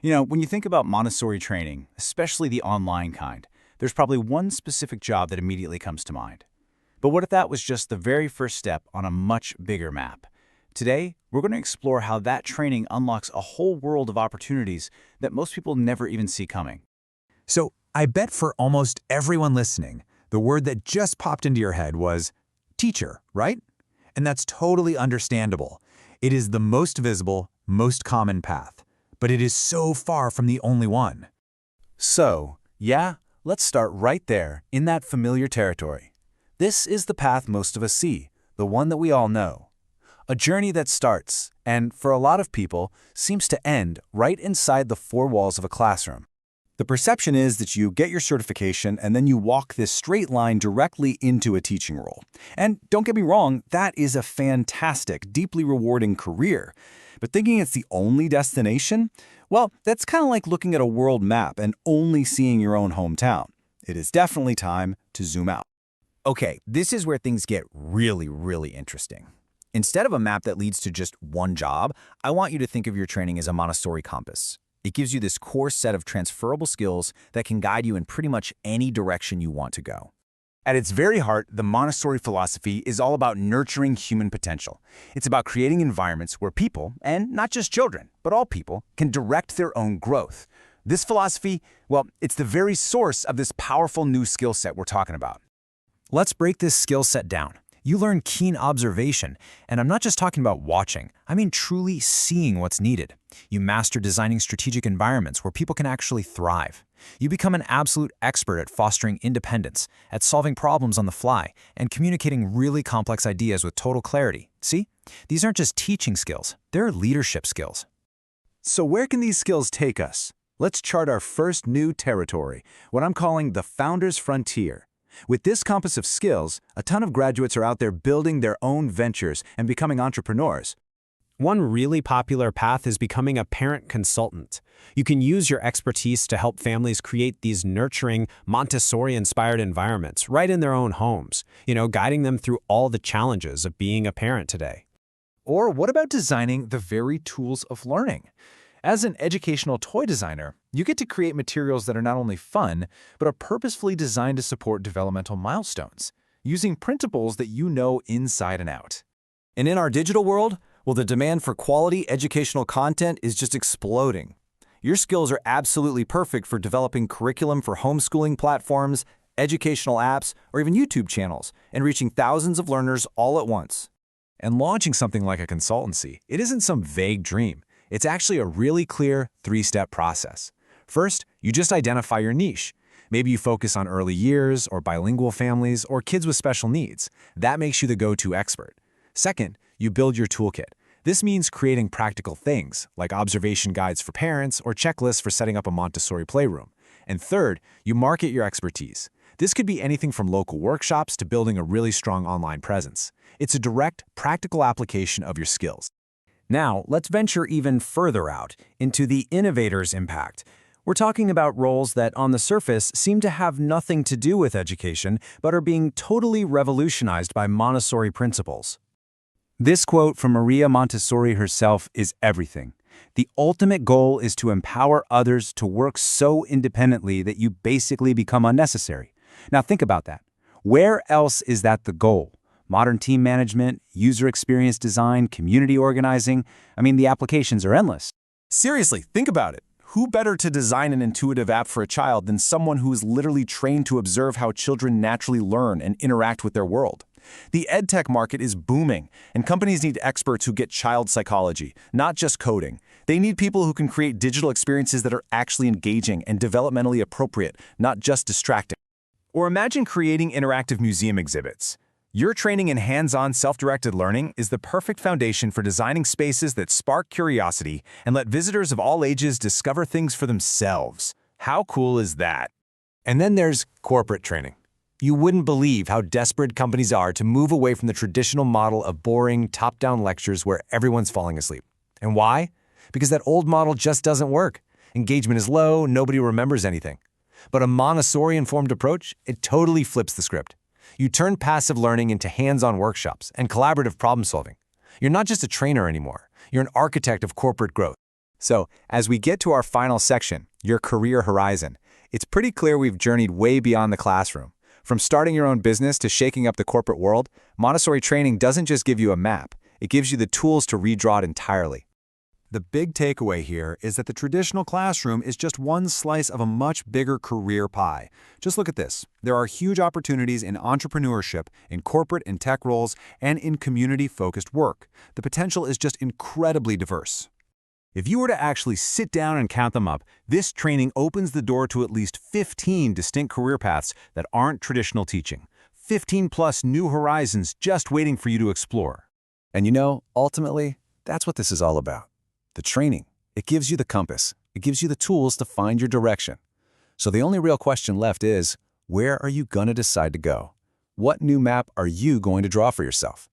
When you think about Montessori training, especially the online kind, there's probably one specific job that immediately comes to mind. But what if that was just the very first step on a much bigger map? Today, we're going to explore how that training unlocks a whole world of opportunities that most people never even see coming. So, I bet for almost everyone listening, the word that just popped into your head was teacher, right? And that's totally understandable. It is the most visible, most common path, but it is so far from the only one. So, let's start right there, in that familiar territory. This is the path most of us see, the one that we all know. A journey that starts, and for a lot of people, seems to end right inside the four walls of a classroom. The perception is that you get your certification and then you walk this straight line directly into a teaching role. And don't get me wrong, that is a fantastic, deeply rewarding career. But thinking it's the only destination? Well, that's kind of like looking at a world map and only seeing your own hometown. It is definitely time to zoom out. Okay, this is where things get really interesting. Instead of a map that leads to just one job, I want you to think of your training as a Montessori compass. It gives you this core set of transferable skills that can guide you in pretty much any direction you want to go. At its very heart, the Montessori philosophy is all about nurturing human potential. It's about creating environments where people, and not just children, but all people, can direct their own growth. This philosophy, well, it's the very source of this powerful new skill set we're talking about. Let's break this skill set down. You learn keen observation, and I'm not just talking about watching, I mean truly seeing what's needed. You master designing strategic environments where people can actually thrive. You become an absolute expert at fostering independence, at solving problems on the fly, and communicating really complex ideas with total clarity. See? These aren't just teaching skills, they're leadership skills. So where can these skills take us? Let's chart our first new territory, what I'm calling the founder's frontier. With this compass of skills, a ton of graduates are out there building their own ventures and becoming entrepreneurs. One really popular path is becoming a parent consultant. You can use your expertise to help families create these nurturing, Montessori-inspired environments right in their own homes, guiding them through all the challenges of being a parent today. Or what about designing the very tools of learning? As an educational toy designer, you get to create materials that are not only fun, but are purposefully designed to support developmental milestones, using principles that you know inside and out. And in our digital world, well, the demand for quality educational content is just exploding. Your skills are absolutely perfect for developing curriculum for homeschooling platforms, educational apps, or even YouTube channels, and reaching thousands of learners all at once. And launching something like a consultancy, it isn't some vague dream. It's actually a really clear three-step process. First, you just identify your niche. Maybe you focus on early years or bilingual families or kids with special needs. That makes you the go-to expert. Second, you build your toolkit. This means creating practical things like observation guides for parents or checklists for setting up a Montessori playroom. And third, you market your expertise. This could be anything from local workshops to building a really strong online presence. It's a direct, practical application of your skills. Now, let's venture even further out into the innovator's impact. We're talking about roles that on the surface seem to have nothing to do with education, but are being totally revolutionized by Montessori principles. This quote from Maria Montessori herself is everything. The ultimate goal is to empower others to work so independently that you basically become unnecessary. Now think about that. Where else is that the goal? Modern team management, user experience design, community organizing. The applications are endless. Seriously, think about it. Who better to design an intuitive app for a child than someone who is literally trained to observe how children naturally learn and interact with their world? The edtech market is booming, and companies need experts who get child psychology, not just coding. They need people who can create digital experiences that are actually engaging and developmentally appropriate, not just distracting. Or imagine creating interactive museum exhibits. Your training in hands-on self-directed learning is the perfect foundation for designing spaces that spark curiosity and let visitors of all ages discover things for themselves. How cool is that? And then there's corporate training. You wouldn't believe how desperate companies are to move away from the traditional model of boring, top-down lectures where everyone's falling asleep. And why? Because that old model just doesn't work. Engagement is low, nobody remembers anything. But a Montessori-informed approach, it totally flips the script. You turn passive learning into hands-on workshops and collaborative problem-solving. You're not just a trainer anymore. You're an architect of corporate growth. So, as we get to our final section, your career horizon, it's pretty clear we've journeyed way beyond the classroom. From starting your own business to shaking up the corporate world, Montessori training doesn't just give you a map, it gives you the tools to redraw it entirely. The big takeaway here is that the traditional classroom is just one slice of a much bigger career pie. Just look at this. There are huge opportunities in entrepreneurship, in corporate and tech roles, and in community-focused work. The potential is just incredibly diverse. If you were to actually sit down and count them up, this training opens the door to at least 15 distinct career paths that aren't traditional teaching. 15 plus new horizons just waiting for you to explore. And you know, ultimately, that's what this is all about. The training, it gives you the compass. It gives you the tools to find your direction. So the only real question left is, where are you going to decide to go? What new map are you going to draw for yourself?